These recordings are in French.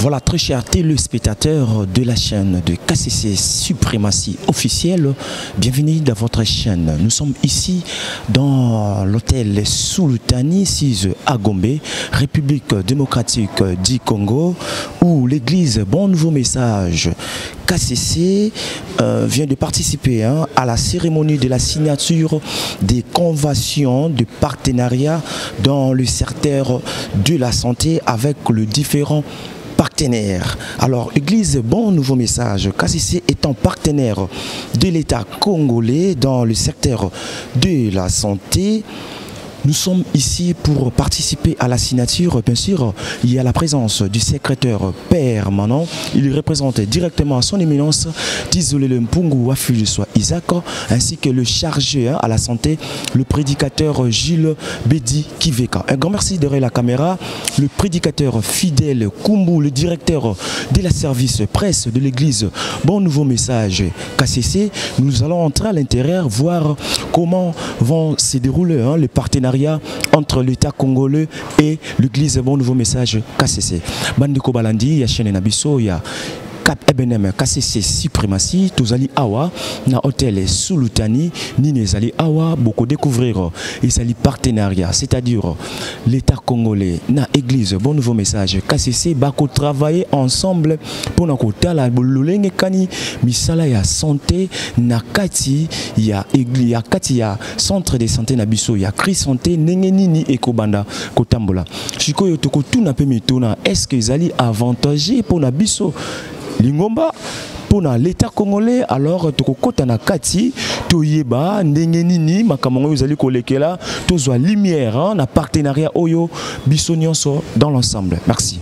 Voilà, très chers téléspectateurs de la chaîne de KCC Suprématie Officielle, bienvenue dans votre chaîne. Nous sommes ici dans l'hôtel Sultani 6 à Gombe, République démocratique du Congo, où l'église Bon Nouveau Message KCC vient de participer à la cérémonie de la signature des conventions de partenariat dans le secteur de la santé avec le différent partenaires. Alors, Église Bon Nouveau Message KCC étant partenaire de l'État congolais dans le secteur de la santé, nous sommes ici pour participer à la signature. Bien sûr, il y a la présence du secrétaire permanent. Il représente directement son éminence Tizolele Mpungu Wafu soit Isaac, ainsi que le chargé à la santé, le prédicateur Gilles Bedi Kiveka. Un grand merci derrière la caméra. Le prédicateur fidèle Kumbu, le directeur de la service presse de l'église Bon Nouveau Message KCC. Nous allons entrer à l'intérieur, voir comment vont se dérouler les partenariats entre l'État congolais et l'église Bon Nouveau Message KCC. Bandiko Balandi, ya chaîne Nabiso, ya Cap Ebenem KCC Suprématie, Tozali Awa, na hôtel Sultani, Ninezali Awa, beaucoup découvrir Isali partenariat, c'est-à-dire l'État congolais, na église Bon Nouveau Message KCC, bako travailler ensemble pour na kota la bololenge kani misala ya santé na kati ya église ya kati ya centre de santé na biso ya Cri santé ndenge nini ekobanda kotambola. Sikoyo toko tuna pe mituna, est-ce que Isali avantagé pour na biso Lingomba pour l'État congolais? Alors tokokota na kati toyeba ndenge nini makamongo yozali kolekela tozwa lumière na partenariat oyo biso nyonso dans l'ensemble. Merci.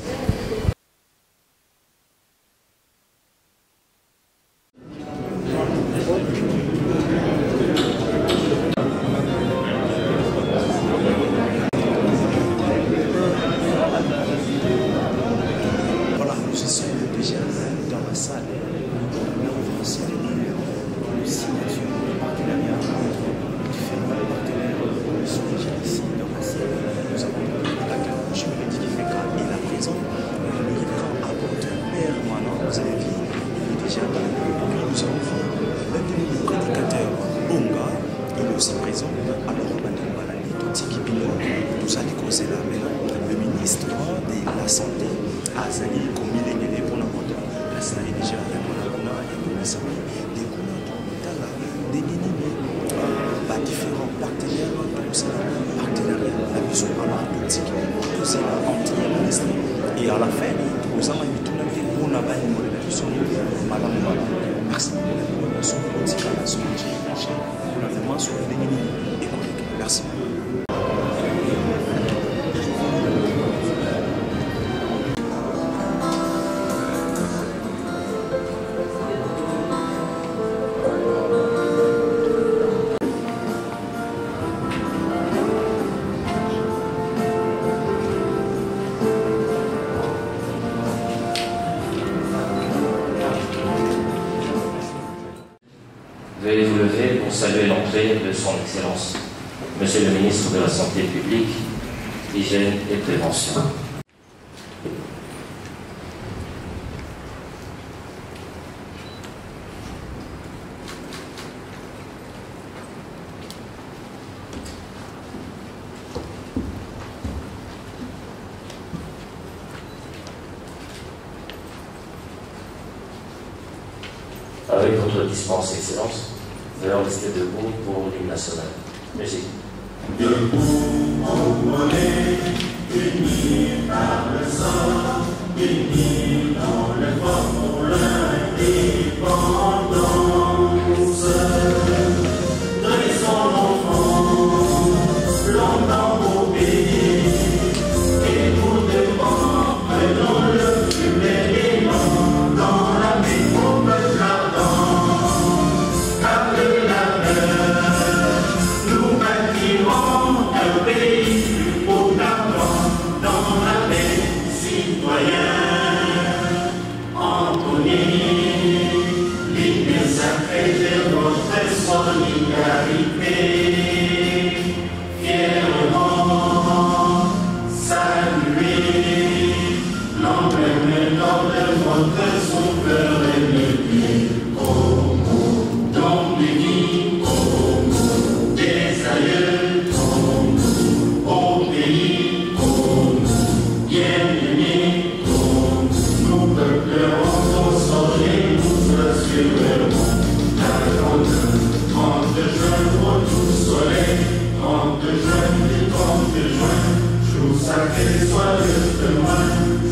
Le ministre de la Santé a sali commis les pour la moto. La salle déjà des différents partenaires entre les ministres. Et à la fin, nous avons mis tout le monde pour la madame. Merci. Merci. Veuillez vous lever pour saluer l'entrée de son Excellence, Monsieur le ministre de la Santé publique, Hygiène et Prévention. Avec votre dispense, Excellence, veuillez rester debout pour l'hymne national. Musique. Debout, Congolais, unis par le sang, unis dans le fort pour l'indépendance. Dressons l'enfant, l'homme dans vos pays, et nous devons, prenons-le, mais l'élan dans la métropole. Fièrement saluer l'emblème notre sauveur est venu. Congo, ton béni, Congo, des aïeux, Congo, au pays, Congo, bien-aimé, Congo, nous peuplerons ton soleil, nous assurerons la grandeur. 30 juin, retour soleil, 30 juin, du 30 juin, jour sacré soit le témoin,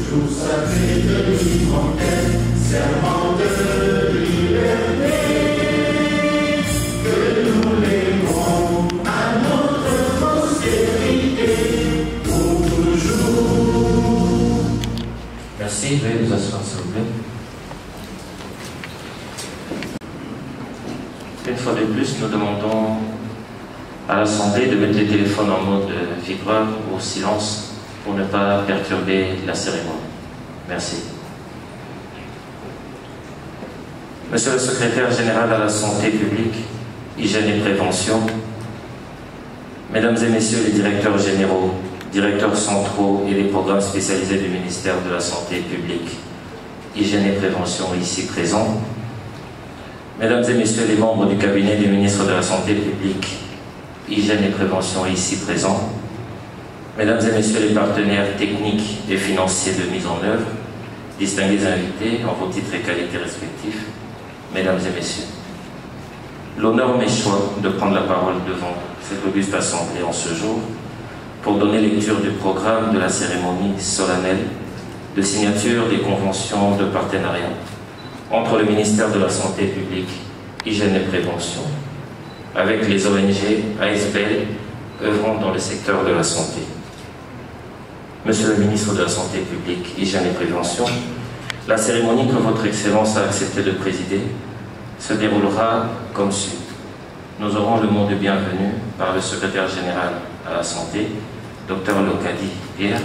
jour sacré de l'Immortel, serment de liberté, que nous l'aimons à notre postérité pour toujours. Merci, veuillez nous asseoir s'il vous plaît. Une fois de plus, nous demandons à l'Assemblée de mettre les téléphones en mode vibreur ou au silence pour ne pas perturber la cérémonie. Merci. Monsieur le secrétaire général à la santé publique, hygiène et prévention, mesdames et messieurs les directeurs généraux, directeurs centraux et les programmes spécialisés du ministère de la Santé publique, hygiène et prévention ici présents, mesdames et messieurs les membres du cabinet du ministre de la Santé publique, hygiène et prévention ici présents, mesdames et messieurs les partenaires techniques et financiers de mise en œuvre, distingués invités en vos titres et qualités respectifs, mesdames et messieurs, l'honneur m'est choix de prendre la parole devant cette auguste assemblée en ce jour pour donner lecture du programme de la cérémonie solennelle de signature des conventions de partenariat entre le ministère de la Santé publique, hygiène et prévention, avec les ONG ASBL œuvrant dans le secteur de la santé. Monsieur le ministre de la Santé publique, hygiène et prévention, la cérémonie que votre Excellence a accepté de présider se déroulera comme suit. Nous aurons le mot de bienvenue par le secrétaire général à la santé, Dr Lokadi Pierre,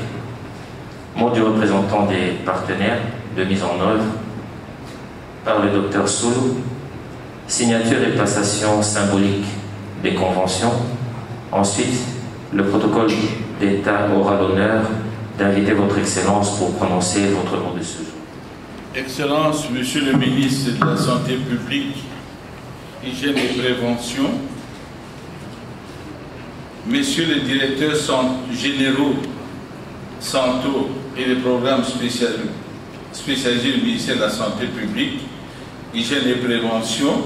mot du représentant des partenaires de mise en œuvre par le Dr Soulou, signature et passation symbolique des conventions. Ensuite, le protocole d'État aura l'honneur d'inviter votre Excellence pour prononcer votre mot de ce jour. Excellence, Monsieur le ministre de la Santé publique, hygiène et prévention, Messieurs les directeurs généraux centraux et les programmes spécialisés du ministère de la Santé publique, hygiène et prévention,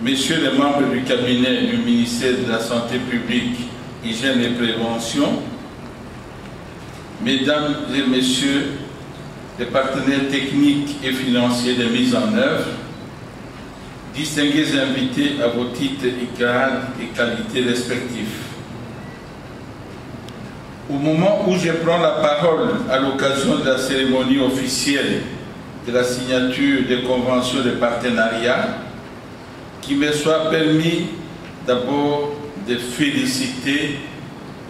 Messieurs les membres du cabinet du ministère de la Santé publique, hygiène et prévention, Mesdames et Messieurs les partenaires techniques et financiers de mise en œuvre, distingués invités à vos titres et grades et qualités respectifs. Au moment où je prends la parole à l'occasion de la cérémonie officielle de la signature des conventions de partenariat, qu'il me soit permis d'abord de féliciter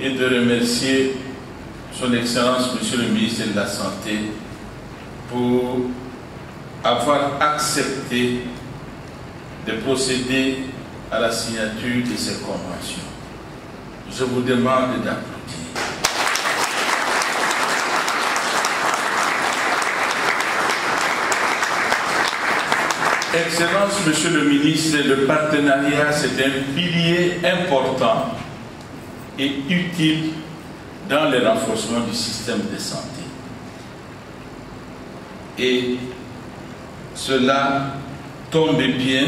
et de remercier Son Excellence, Monsieur le ministre de la Santé, pour avoir accepté de procéder à la signature de ces conventions. Je vous demande d'applaudir. Excellence, Monsieur le ministre, le partenariat, c'est un pilier important et utile dans le renforcement du système de santé. Et cela tombe bien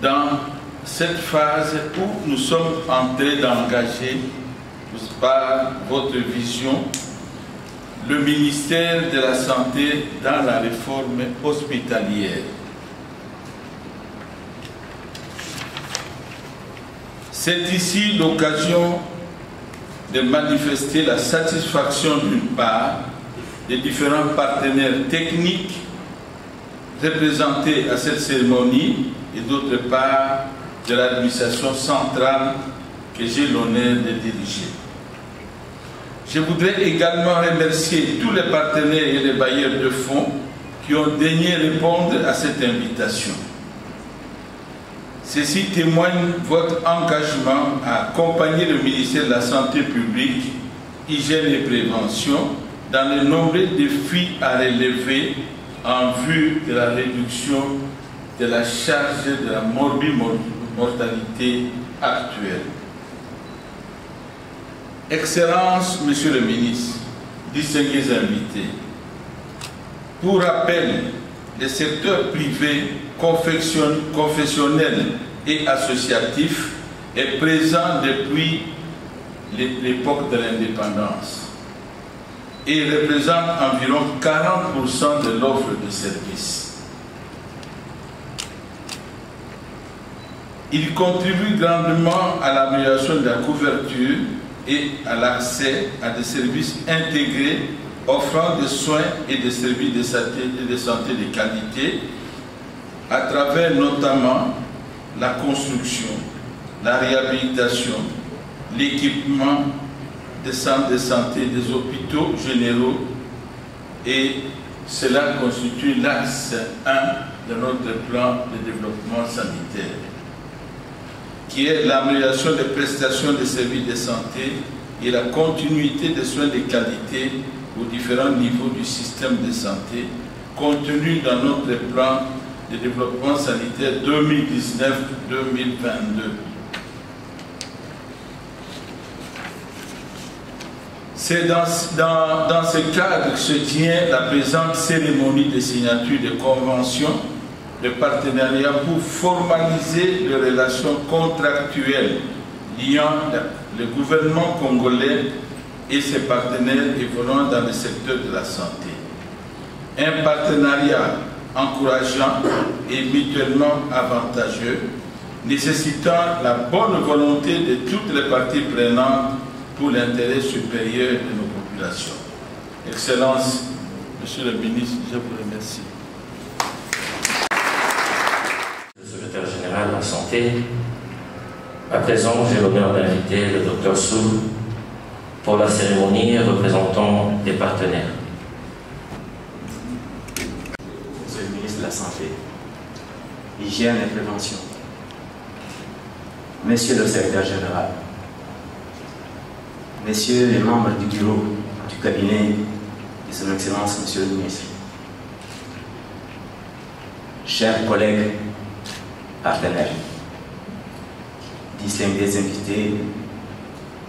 dans cette phase où nous sommes en train d'engager, par votre vision, le ministère de la Santé dans la réforme hospitalière. C'est ici l'occasion de manifester la satisfaction d'une part des différents partenaires techniques représentés à cette cérémonie et d'autre part de l'administration centrale que j'ai l'honneur de diriger. Je voudrais également remercier tous les partenaires et les bailleurs de fonds qui ont daigné répondre à cette invitation. Ceci témoigne votre engagement à accompagner le ministère de la Santé publique, hygiène et prévention dans les nombreux défis à relever en vue de la réduction de la charge de la mortalité actuelle. Excellences, Monsieur le ministre, distingués invités, pour rappel, le secteur privé, confessionnel et associatif est présent depuis l'époque de l'indépendance et représente environ 40% de l'offre de services. Il contribue grandement à l'amélioration de la couverture et à l'accès à des services intégrés offrant des soins et des services de santé de qualité à travers notamment la construction, la réhabilitation, l'équipement des centres de santé, des hôpitaux généraux, et cela constitue l'axe 1 de notre plan de développement sanitaire, qui est l'amélioration des prestations de services de santé et la continuité des soins de qualité aux différents niveaux du système de santé, contenu dans notre plan de développement sanitaire 2019-2022. C'est dans ce cadre que se tient la présente cérémonie de signature de conventions de partenariat pour formaliser les relations contractuelles liant le gouvernement congolais et ses partenaires évoluant dans le secteur de la santé. Un partenariat encourageant et mutuellement avantageux, nécessitant la bonne volonté de toutes les parties prenantes pour l'intérêt supérieur de nos populations. Excellences, Monsieur le ministre, je vous remercie. Le secrétaire général de la Santé, à présent, j'ai l'honneur d'inviter le Dr Soul pour la cérémonie représentant des partenaires. Monsieur le ministre de la Santé, Hygiène et Prévention, Monsieur le secrétaire général, Messieurs les membres du bureau du cabinet de Son Excellence, Monsieur le ministre, chers collègues, partenaires, distingués invités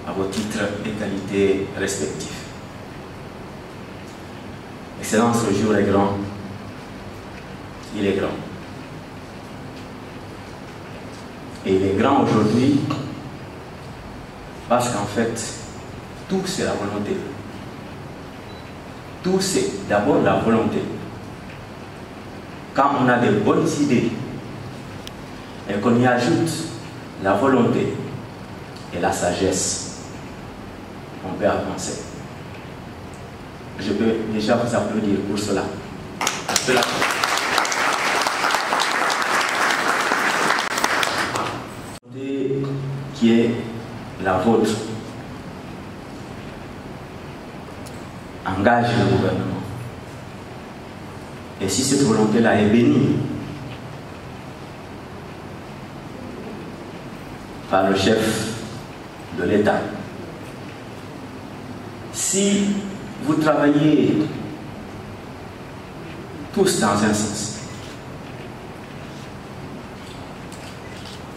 à vos titres et qualités respectifs. Excellence, le jour est grand, il est grand. Et il est grand aujourd'hui parce qu'en fait, tout c'est la volonté. Tout c'est d'abord la volonté. Quand on a de bonnes idées et qu'on y ajoute la volonté et la sagesse, on peut avancer. Je peux déjà vous applaudir pour cela. Qui est la vôtre engage le gouvernement. Et si cette volonté-là est bénie par le chef de l'État, si vous travaillez tous dans un sens,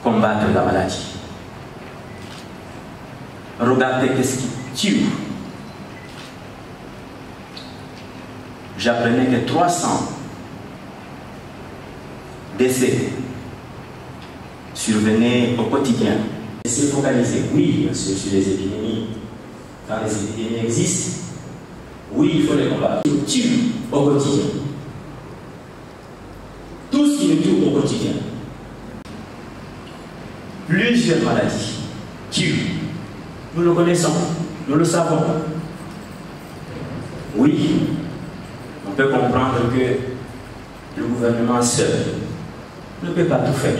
combattre la maladie, regardez qu'est-ce qui tue. J'apprenais que 300 décès survenaient au quotidien. C'est focalisé, oui, bien sûr, sur les épidémies. Quand les épidémies existent, oui, il faut les combattre. Tout tue au quotidien. Tout ce qui nous tue au quotidien. Plusieurs maladies tuent. Nous le connaissons, nous le savons. Oui, on peut comprendre que le gouvernement seul ne peut pas tout faire.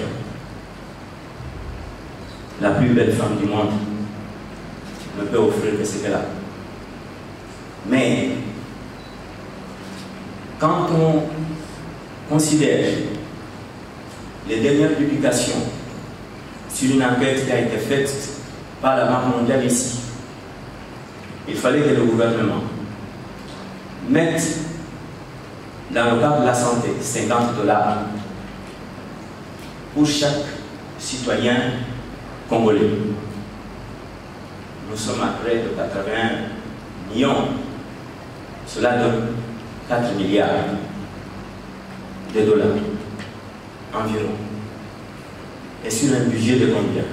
La plus belle femme du monde ne peut offrir que ce qu'elle a. Mais quand on considère les dernières publications sur une enquête qui a été faite par la Banque mondiale ici, il fallait que le gouvernement mettent dans le cadre de la santé 50 $ pour chaque citoyen congolais. Nous sommes à près de 80 millions. Cela donne 4 milliards de dollars environ. Et sur un budget de combien?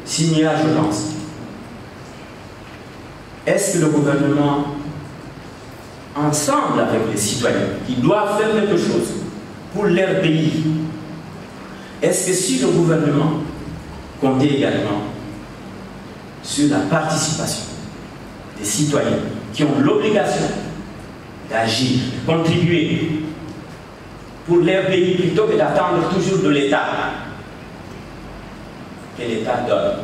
6 milliards, je pense. Est-ce que le gouvernement, ensemble avec les citoyens, qui doivent faire quelque chose pour leur pays, est-ce que si le gouvernement comptait également sur la participation des citoyens qui ont l'obligation d'agir, de contribuer pour leur pays plutôt que d'attendre toujours de l'État, que l'État donne,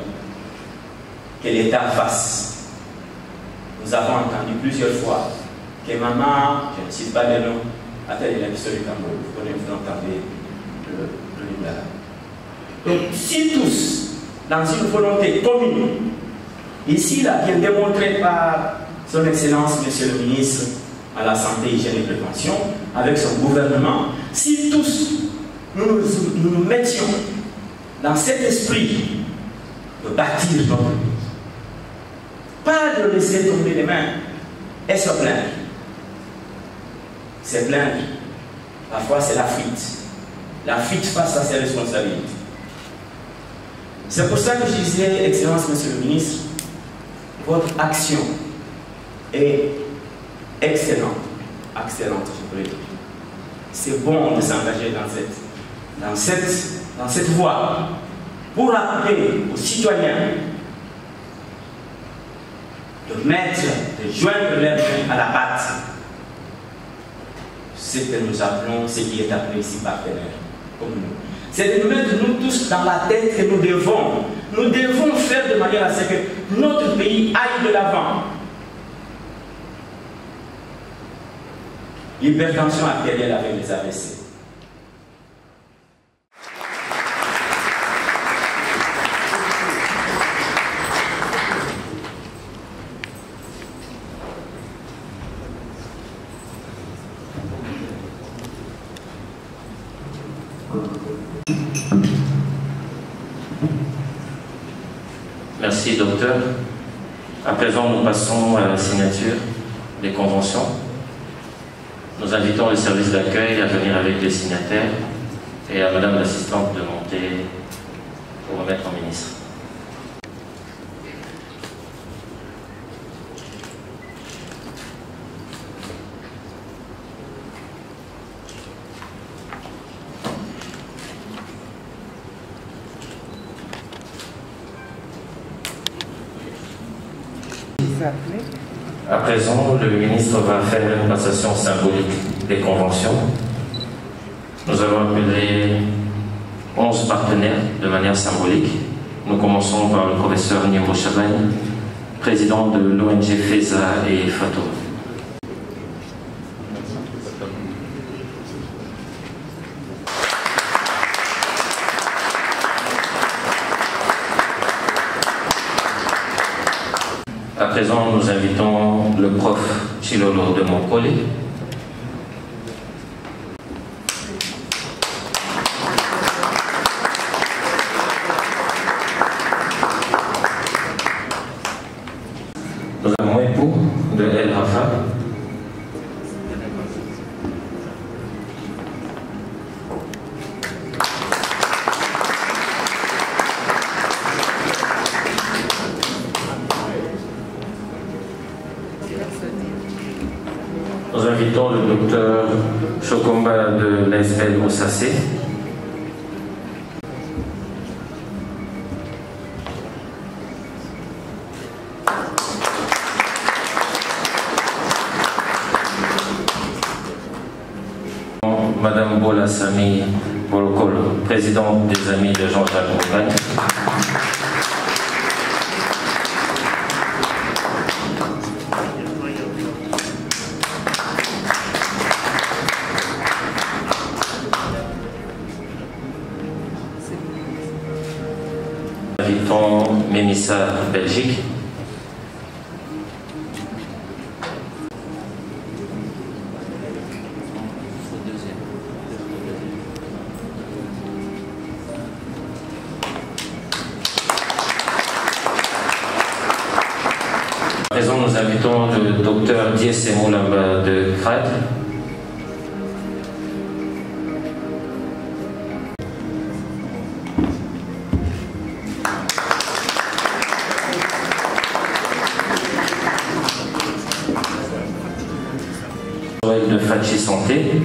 que l'État fasse. Nous avons entendu plusieurs fois que maman, je ne cite pas le nom, a fait l'élection du Cameroun. Vous connaissez, vous entendez le libéral. Donc, si tous, dans une volonté commune, ici, il a bien démontré par son Excellence, Monsieur le Ministre à la Santé, Hygiène et Prévention, avec son gouvernement, si tous nous mettions dans cet esprit de bâtir notre pays, pas de laisser tomber les mains et se plaindre. Se plaindre, parfois c'est la fuite face à ses responsabilités. C'est pour ça que je disais, Excellence, Monsieur le Ministre, votre action est excellente, je peux le dire. C'est bon de s'engager dans cette voie pour appeler aux citoyens de joindre leurs mains à la pâte. C'est ce que nous appelons, ce qui est appelé ici partenaire, comme nous. C'est de nous mettre nous tous dans la tête que nous devons faire de manière à ce que notre pays aille de l'avant. L'hypertension artérielle avec les AVC. Merci, docteur. À présent, nous passons à la signature des conventions. Nous invitons le service d'accueil à venir avec les signataires et à Madame l'assistante de monter pour remettre au ministre. À présent, le ministre va faire une passation symbolique des conventions. Nous allons appeler 11 partenaires de manière symbolique. Nous commençons par le professeur Nyembo Chabagne, président de l'ONG FESA et FATO. À présent, nous invitons le prof Chilolo de Montpellier. Nous avons époux de El Rafa. Nous invitons le docteur Chokomba de l'ASBL Ossacé. Madame Bola Sami Bolokolo, présidente des Amis de Jean-Jacques Montaigne. Invitons Ménissa Belgique. le docteur Diesemo Lamba de CRAD. De Fachi Santé.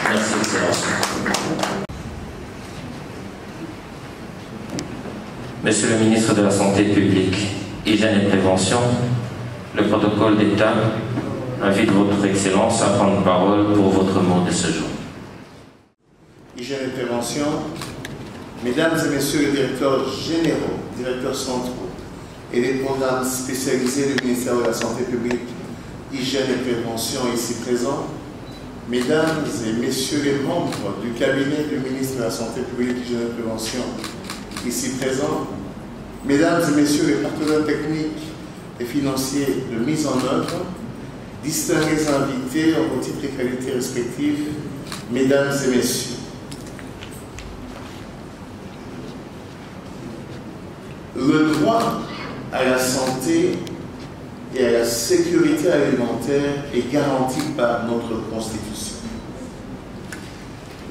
Merci, Excellence. Monsieur le ministre de la Santé publique, Hygiène et Prévention, le protocole d'État invite votre Excellence à prendre parole pour votre mot de ce jour. Hygiène et Prévention, Mesdames et Messieurs les directeurs généraux, directeurs centraux et les programmes spécialisés du ministère de la Santé publique, Hygiène et Prévention ici présents, Mesdames et Messieurs les membres du cabinet du ministre de la Santé publique, Hygiène et Prévention ici présents, Mesdames et Messieurs les partenaires techniques et financiers de mise en œuvre, distingués invités en vos titres et qualités respectifs, Mesdames et Messieurs. Le droit à la santé et à la sécurité alimentaire est garanti par notre Constitution.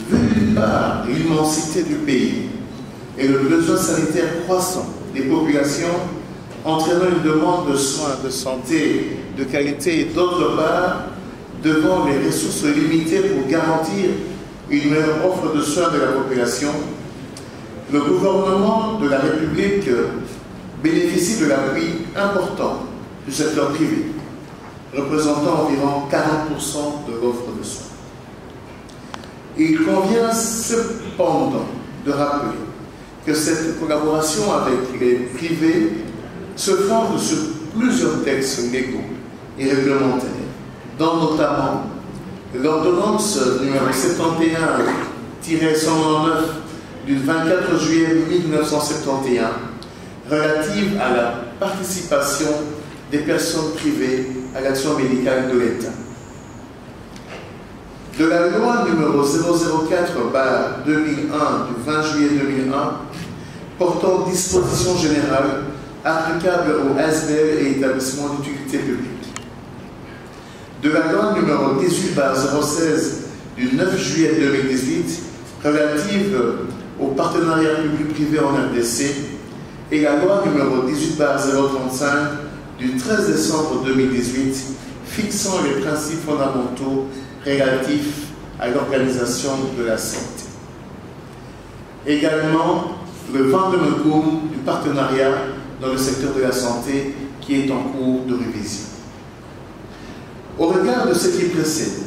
Vu par l'immensité du pays et le besoin sanitaire croissant des populations, entraînant une demande de soins de santé de qualité et d'autre part, devant les ressources limitées pour garantir une meilleure offre de soins de la population, le gouvernement de la République bénéficie de l'appui important du secteur privé, représentant environ 40% de l'offre de soins. Il convient cependant de rappeler que cette collaboration avec les privés se fonde sur plusieurs textes légaux et réglementaires, dont notamment l'ordonnance numéro 71-199 du 24 juillet 1971 relative à la participation des personnes privées à l'action médicale de l'État. De la loi numéro 004/2001 du 20 juillet 2001 portant dispositions générales applicables aux ASBL et établissements d'utilité publique. De la loi numéro 18/016 du 9 juillet 2018 relative au partenariat public-privé en RDC et la loi numéro 18/035 du 13 décembre 2018 fixant les principes fondamentaux relatifs à l'organisation de la santé. Également, le Vendôme du partenariat dans le secteur de la santé qui est en cours de révision. Au regard de ce qui précède,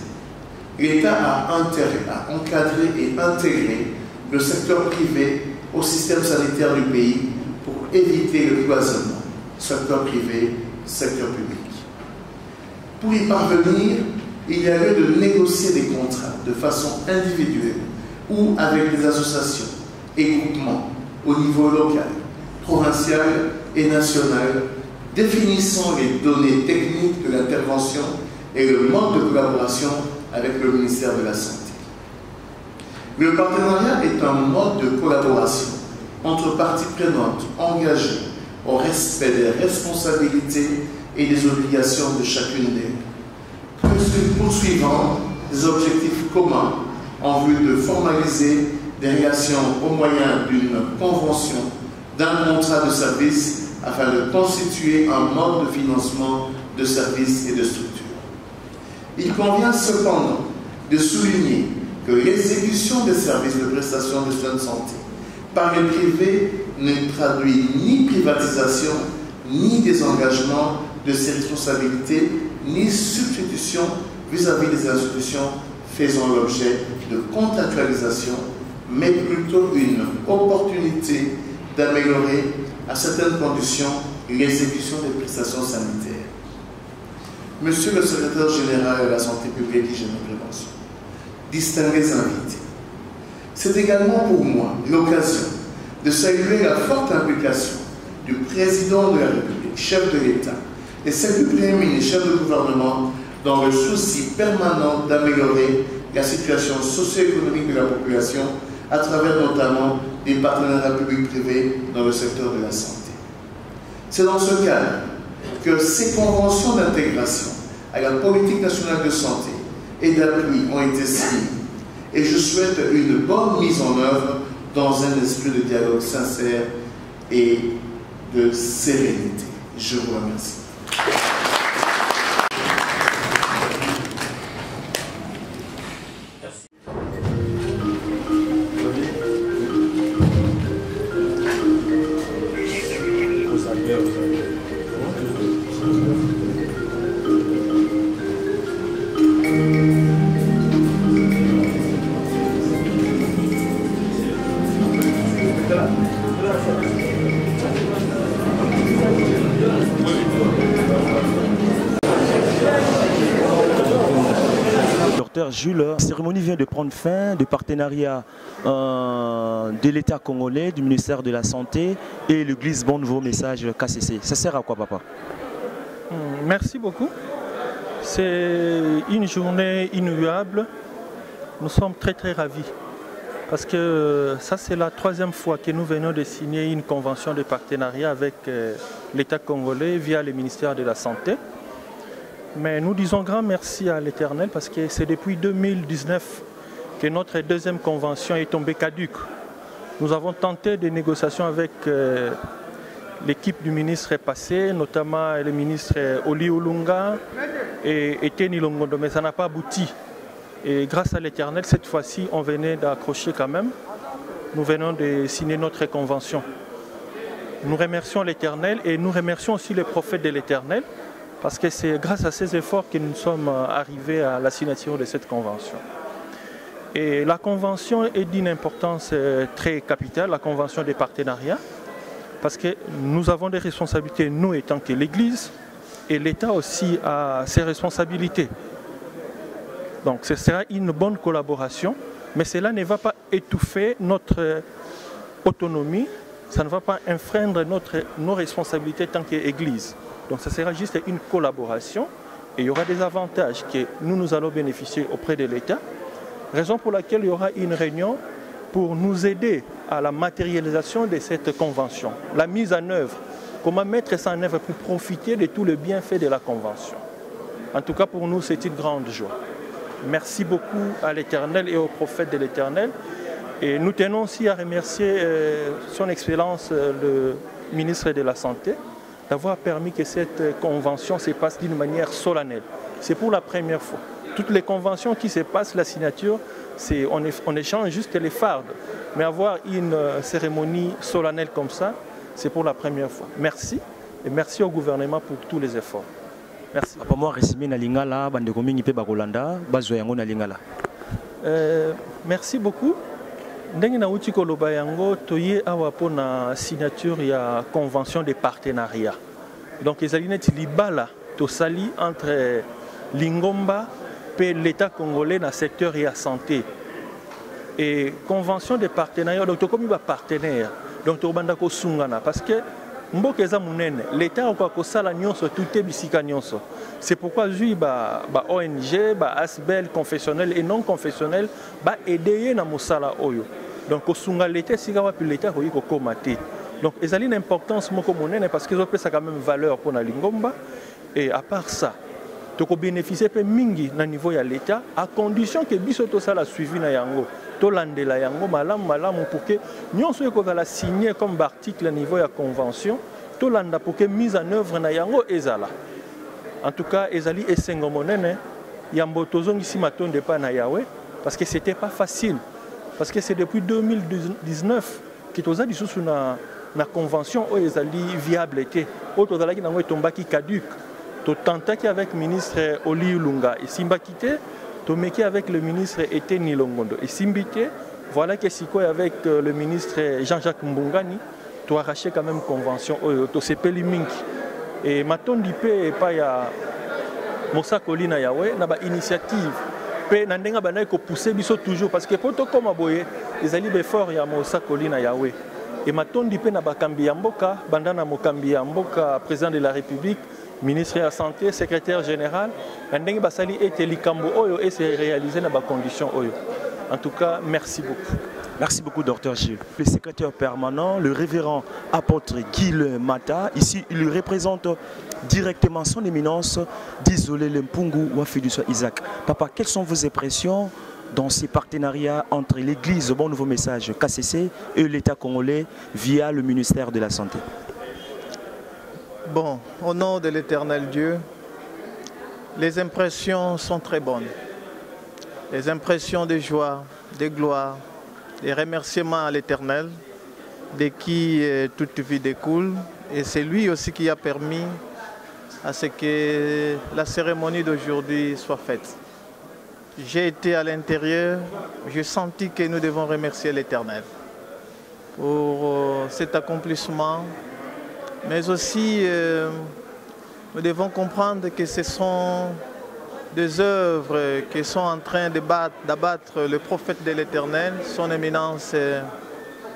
l'État a intérêt à encadrer et intégrer le secteur privé au système sanitaire du pays pour éviter le cloisonnement, secteur privé, secteur public. Pour y parvenir, il y a lieu de négocier des contrats de façon individuelle ou avec des associations et groupements au niveau local, provincial et national, définissant les données techniques de l'intervention et le mode de collaboration avec le ministère de la Santé. Le partenariat est un mode de collaboration entre parties prenantes engagées au respect des responsabilités et des obligations de chacune d'elles, poursuivant des objectifs communs en vue de formaliser des relations au moyen d'une convention, d'un contrat de service afin de constituer un mode de financement de services et de structures. Il convient cependant de souligner que l'exécution des services de prestation de soins de santé par les privés ne traduit ni privatisation, ni désengagement de ses responsabilités, ni substitution vis-à-vis des institutions faisant l'objet de contractualisation, mais plutôt une opportunité d'améliorer à certaines conditions l'exécution des prestations sanitaires. Monsieur le secrétaire général de la Santé publique et Hygiène et Prévention, distingués invités, c'est également pour moi l'occasion de saluer la forte implication du président de la République, chef de l'État, et celle du Premier ministre, chef du gouvernement, dans le souci permanent d'améliorer la situation socio-économique de la population à travers notamment des partenariats publics-privés dans le secteur de la santé. C'est dans ce cadre que ces conventions d'intégration à la politique nationale de santé et d'appui ont été signées et je souhaite une bonne mise en œuvre dans un esprit de dialogue sincère et de sérénité. Je vous remercie. Jules, la cérémonie vient de prendre fin de partenariat de l'État congolais, du ministère de la Santé et l'église Bon Nouveau Message KCC. Ça sert à quoi, papa? Merci beaucoup. C'est une journée inoubliable. Nous sommes très ravis parce que ça c'est la troisième fois que nous venons de signer une convention de partenariat avec l'État congolais via le ministère de la Santé. Mais nous disons grand merci à l'Éternel parce que c'est depuis 2019 que notre deuxième convention est tombée caduque. Nous avons tenté des négociations avec l'équipe du ministre passé, notamment le ministre Oli Olunga et Teni Longondo, mais ça n'a pas abouti. Et grâce à l'Éternel, cette fois-ci, on venait d'accrocher quand même. Nous venons de signer notre convention. Nous remercions l'Éternel et nous remercions aussi les prophètes de l'Éternel. Parce que c'est grâce à ces efforts que nous sommes arrivés à la signature de cette convention. Et la convention est d'une importance très capitale, la convention des partenariats, parce que nous avons des responsabilités, nous étant que l'Église, et l'État aussi a ses responsabilités. Donc ce sera une bonne collaboration, mais cela ne va pas étouffer notre autonomie, ça ne va pas enfreindre nos responsabilités tant qu'Église. Donc ça sera juste une collaboration et il y aura des avantages que nous allons bénéficier auprès de l'État. Raison pour laquelle il y aura une réunion pour nous aider à la matérialisation de cette convention. La mise en œuvre, comment mettre ça en œuvre pour profiter de tout le bienfait de la convention. En tout cas pour nous c'est une grande joie. Merci beaucoup à l'Éternel et aux prophètes de l'Éternel. Et nous tenons aussi à remercier son Excellence le ministre de la Santé, d'avoir permis que cette convention se passe d'une manière solennelle. C'est pour la première fois. Toutes les conventions qui se passent, la signature, on échange juste les fardes. Mais avoir une cérémonie solennelle comme ça, c'est pour la première fois. Merci et merci au gouvernement pour tous les efforts. Merci. Merci beaucoup. Ndenge na uti koloba yango toye awa pona signature ya convention de partenariat. Donc ezali neti libala tosali entre Lingomba et l'État congolais dans le secteur de la santé. Et convention de partenariat, donc comme ba partenaire, donc to banda ko sungana parce que mboka eza munene, l'État a ko sala nyonso tout bisika nyonso. C'est pourquoi lui ba ONG, ba ASBEL confessionnel et non confessionnel ba aider na mosala oyo. Donc au sunga l'État sika wa puis l'État ko yiko komate. Donc ils ont une importance moko monene parce qu'ils ont ça quand même valeur pour na Lingomba et à part ça tu peux bénéficier peu mingi na niveau ya l'État à condition que biso to ça la suivi na yango to landela yango malamu pour que nyonso ko va la signer comme article à niveau ya convention to landa pour que mise en œuvre na yango ezala. En tout cas ezali esengo monene ya mbotozo ngisi matonde pa na Yahweh parce que c'était pas facile parce que c'est depuis 2019 que toza disusu na convention o ezali viable été o tozala ki nango tombaki caduc to tentaki avec ministre Oli Olunga et simbakité to meki avec le ministre Teni Longondo et simbité voilà que siko avec le ministre Jean-Jacques Mbungani to arraché quand même convention o to sepeli mingi et matondi pe pa ya Mosakoli na Yahweh na ba initiative pe na ndenga bana ko pousser biso toujours parce que poto comme boye ezali be fort ya Mosakoli na Yahweh et matondi pe na bakambi ya mboka bandana mokambi ya mboka président de la République ministre de la Santé, secrétaire général, et c'est réalisé dans les conditions. En tout cas, merci beaucoup. Merci beaucoup, Dr Gilles. Le secrétaire permanent, le révérend apôtre Gilles Mata, ici, il représente directement son éminence d'Isolé Lempungu Wafiduswa Isaac. Papa, quelles sont vos impressions dans ces partenariats entre l'Église Bon Nouveau Message KCC et l'État congolais via le ministère de la Santé? Bon, au nom de l'Éternel Dieu, les impressions sont très bonnes. Les impressions de joie, de gloire, des remerciements à l'Éternel, de qui toute vie découle. Et c'est lui aussi qui a permis à ce que la cérémonie d'aujourd'hui soit faite. J'ai été à l'intérieur, j'ai senti que nous devons remercier l'Éternel pour cet accomplissement. Mais aussi, nous devons comprendre que ce sont des œuvres qui sont en train d'abattre le prophète de l'Éternel, son éminence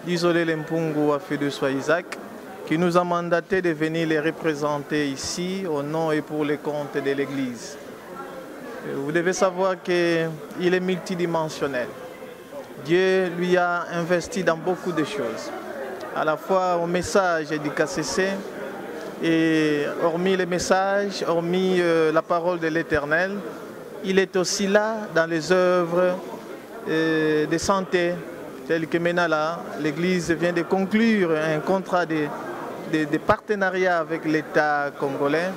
d'Isolé Lempungu Wafiduswa Isaac, qui nous a mandaté de venir les représenter ici au nom et pour les comptes de l'Église. Vous devez savoir qu'il est multidimensionnel. Dieu lui a investi dans beaucoup de choses. À la fois au message du KCC, et hormis les messages, hormis la parole de l'Éternel, il est aussi là dans les œuvres de santé, telles que maintenant là, l'Église vient de conclure un contrat de partenariat avec l'État congolais.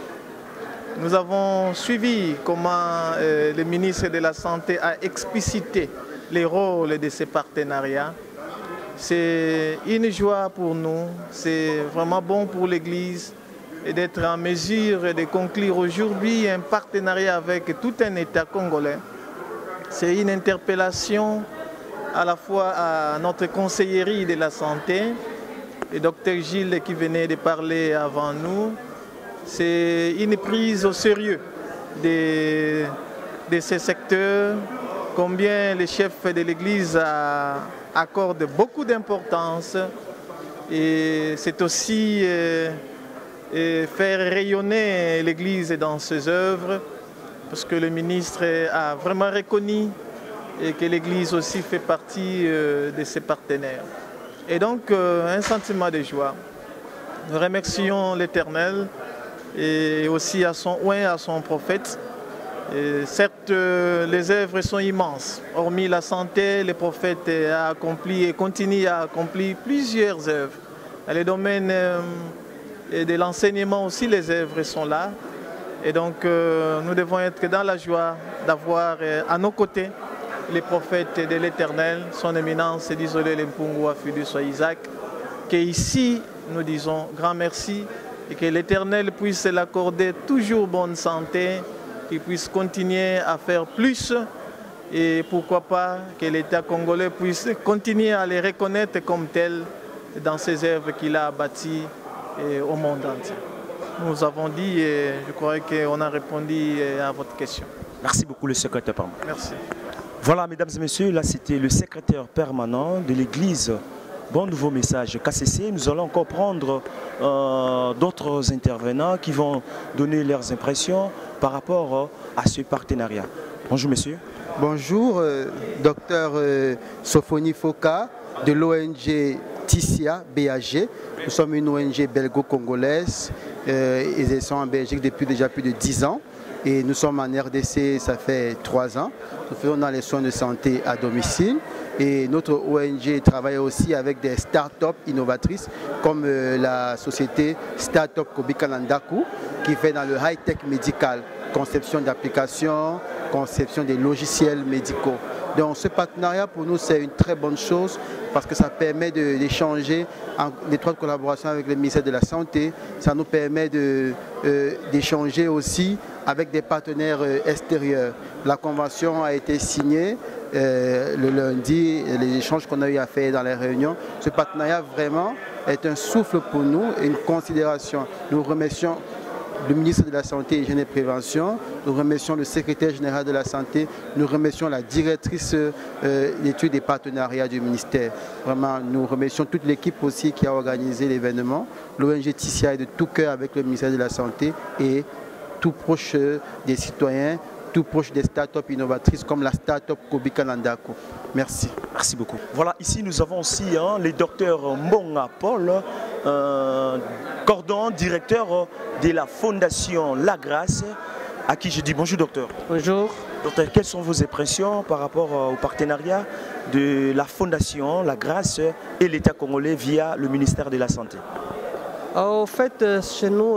Nous avons suivi comment le ministre de la Santé a explicité les rôles de ces partenariats. C'est une joie pour nous, c'est vraiment bon pour l'Église d'être en mesure de conclure aujourd'hui un partenariat avec tout un État congolais. C'est une interpellation à la fois à notre conseillerie de la santé, le docteur Gilles qui venait de parler avant nous. C'est une prise au sérieux de ces secteurs, combien les chefs de l'Église accordent beaucoup d'importance. Et c'est aussi faire rayonner l'Église dans ses œuvres, parce que le ministre a vraiment reconnu et que l'Église aussi fait partie de ses partenaires. Et donc, un sentiment de joie. Nous remercions l'Éternel et aussi à son prophète. Et certes, les œuvres sont immenses. Hormis la santé, le prophète a accompli et continue à accomplir plusieurs œuvres. Dans les domaines de l'enseignement aussi, les œuvres sont là. Et donc, nous devons être dans la joie d'avoir à nos côtés les prophètes de l'Éternel, son éminence d'Isolé Lempungu Wafiduswa Isaac, qu'ici, nous disons grand merci et que l'Éternel puisse l'accorder toujours bonne santé, qu'il puisse continuer à faire plus et pourquoi pas que l'État congolais puisse continuer à les reconnaître comme tels dans ces œuvres qu'il a bâties au monde entier. Nous avons dit et je crois qu'on a répondu à votre question. Merci beaucoup le secrétaire permanent. Merci. Voilà mesdames et messieurs, là c'était le secrétaire permanent de l'Église Bon Nouveau Message KCC. Nous allons encore prendre d'autres intervenants qui vont donner leurs impressions par rapport à ce partenariat. Bonjour monsieur. Bonjour, docteur Sophonie Foka de l'ONG Tissia BAG. Nous sommes une ONG belgo-congolaise, ils sont en Belgique depuis déjà plus de 10 ans. Et nous sommes en RDC, ça fait 3 ans. Nous faisons dans les soins de santé à domicile. Et notre ONG travaille aussi avec des start-up innovatrices comme la société Start-up Kobikanandaku qui fait dans le high-tech médical, conception d'applications, conception des logiciels médicaux. Donc ce partenariat pour nous c'est une très bonne chose parce que ça permet d'échanger en étroite collaboration avec le ministère de la Santé. Ça nous permet d'échanger aussi avec des partenaires extérieurs. La convention a été signée le lundi, les échanges qu'on a eu à faire dans les réunions. Ce partenariat vraiment est un souffle pour nous, une considération. Nous remercions le ministre de la Santé, Hygiène et Prévention, nous remercions le secrétaire général de la Santé, nous remercions la directrice d'études et partenariats du ministère. Vraiment, nous remercions toute l'équipe aussi qui a organisé l'événement. L'ONG Tissia est de tout cœur avec le ministère de la Santé et tout proche des citoyens, tout proche des start-up innovatrices comme la start-up Kobika Landako. Merci. Merci beaucoup. Voilà, ici nous avons aussi le docteur Mbonga Paul, cordon directeur de la Fondation La Grâce, à qui je dis bonjour docteur. Bonjour. Docteur, quelles sont vos impressions par rapport au partenariat de la Fondation La Grâce et l'État congolais via le ministère de la Santé? En fait, chez nous,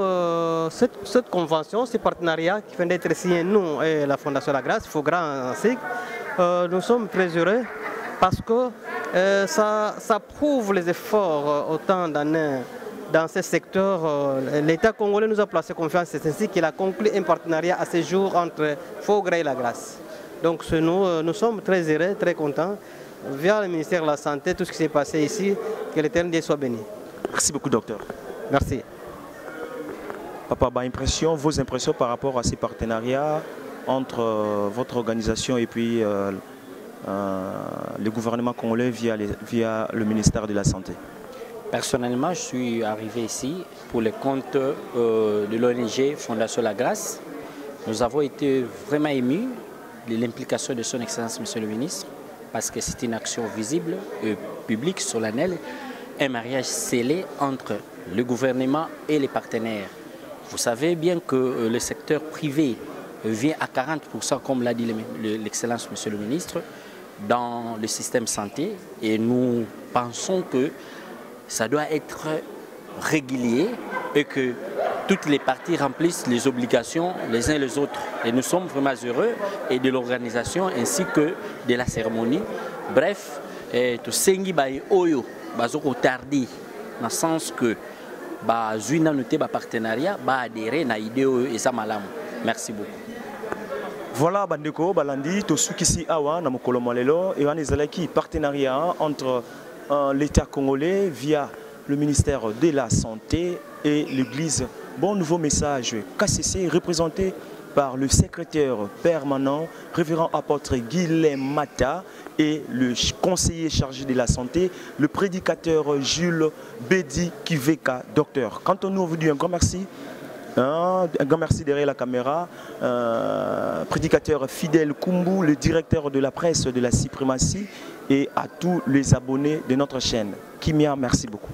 cette convention, ce partenariat qui vient d'être signé, nous et la Fondation La Grâce, Faugrand ainsi, nous sommes très heureux parce que ça prouve les efforts autant d'années dans ce secteur. L'État congolais nous a placé confiance, c'est ainsi qu'il a conclu un partenariat à ce jour entre Faugrand et La Grâce. Donc nous sommes très heureux, très contents. Via le ministère de la Santé, tout ce qui s'est passé ici, que l'Éternel soit béni. Merci beaucoup docteur. Merci. Papa, vos impressions par rapport à ces partenariats entre votre organisation et puis le gouvernement congolais via le ministère de la Santé? Personnellement, je suis arrivé ici pour le compte de l'ONG Fondation La Grâce. Nous avons été vraiment émus de l'implication de son Excellence, Monsieur le Ministre, parce que c'est une action visible et publique, solennelle, un mariage scellé entre le gouvernement et les partenaires. Vous savez bien que le secteur privé vient à 40%, comme l'a dit l'Excellence, Monsieur le Ministre, dans le système santé. Et nous pensons que ça doit être régulier et que toutes les parties remplissent les obligations les uns les autres. Et nous sommes vraiment heureux et de l'organisation ainsi que de la cérémonie. Bref, tout sengi baye oyo bazoko tardi dans le sens que Zuina noté partenariat adhérer na idée et ça malam. Merci beaucoup. Voilà bandeko balandi to sukisi awa na mokolo molelo et ezalaki partenariat entre l'État congolais via le ministère de la Santé et l'Église Bon Nouveau Message KCC, représenté par le secrétaire permanent, révérend apôtre Guilhem Mata, et le conseiller chargé de la santé, le prédicateur Jules Bedi Kiveka, docteur. Quand on nous vous dit un grand merci, derrière la caméra, prédicateur Fidèle Kumbu, le directeur de la presse de la suprématie, et à tous les abonnés de notre chaîne. Kimia, merci beaucoup.